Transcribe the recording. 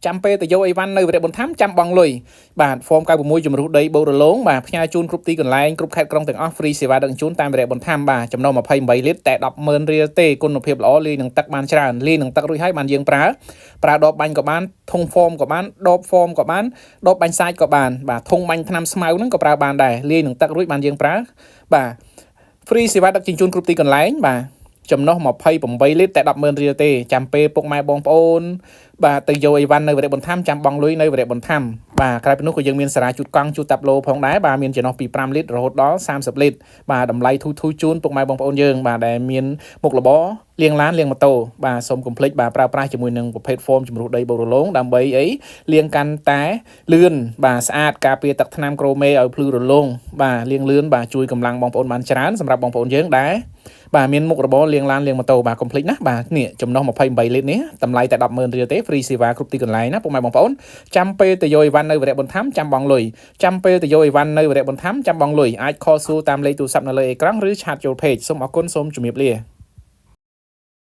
ចាំពេលទៅយកអីវ៉ាន់នៅវរៈបន្ថែមចាំបងលុយបាទ form 96ជំរុះដីបូរលងបាទផ្ញើជូនគ្រប់ទីកន្លែងគ្រប់ខេត្តក្រុងទាំងអស់ free សេវាដឹកជញ្ជូនតាមវរៈបន្ថែមបាទចំណុះ28លីត្រតែ 100000 រៀលទេគុណភាពល្អលាយនឹងទឹកបានច្រើនលាយនឹងទឹករួចហើយបានយើងប្រើដបបាញ់ក៏បានធុង form ក៏បានដប form ក៏បានដបបាញ់សាច់ក៏បានបាទធុងបាញ់ថ្នាំស្មៅហ្នឹងក៏ប្រើបានដែរលាយនឹងទឹករួចបានយើងប្រើបាទ free សេវាដឹកជញ្ជូនគ្រប់ទីកន្លែងបាទចំណុះ28លីត្រតែ 100000 រៀលទេចាំពេលពុកម៉ែបងប្អូនបាទទៅយកអីវ៉ាន់នៅវរៈបន្ថែមចាំបងលុយនៅវរៈបន្ថែមបាទក្រៅពីនោះក៏យើងមានសារ៉ាជូតកង់ជូតតាប់ឡូផងដែរបាទមានចំណុះពី5លីត្ររហូតដល់30លីត្របាទតម្លៃធូរជូនពុកម៉ែបងប្អូនយើងបាទដែលមានមុខរបរលាងឡានលាងម៉ូតូបាទសូមកុំភ្លេចបាទប្រើប្រាស់ជាមួយនឹងប្រភេទ form ជំរុះដីបូរលងដើម្បីអីលាងកាន់តែលឿនបាទស្អាតការពារទឹកថ្នាំក្រូមេឲ្យភ្លឺរលោងបាទលាងលឿនបាទជួយកម្លាំងបងប្អូនបានច្រើនសម្រាប់បងប្អូនយើងដែរបាទមានមុខរបរលាងឡានលាងម៉ូតូបាទកុំភ្លេចណាបាទនេះចំណុះ28លីត្រនេះតម្លៃតែ 100000 រៀលទេ free សេវាគ្រប់ទីកន្លែងណាពុកម៉ែបងប្អូនចាំពេលទៅយកអីវ៉ាន់នៅវរៈបន្ថែមចាំបងលុយចាំពេលទៅយកអីវ៉ាន់នៅវរៈបន្ថែមចាំបងលុយអាច call សួរតាមលេខទូរស័ព្ទនៅលើអេក្រង់ឬឆាតចូល page សូមអរគុណសូមជម្រាបលា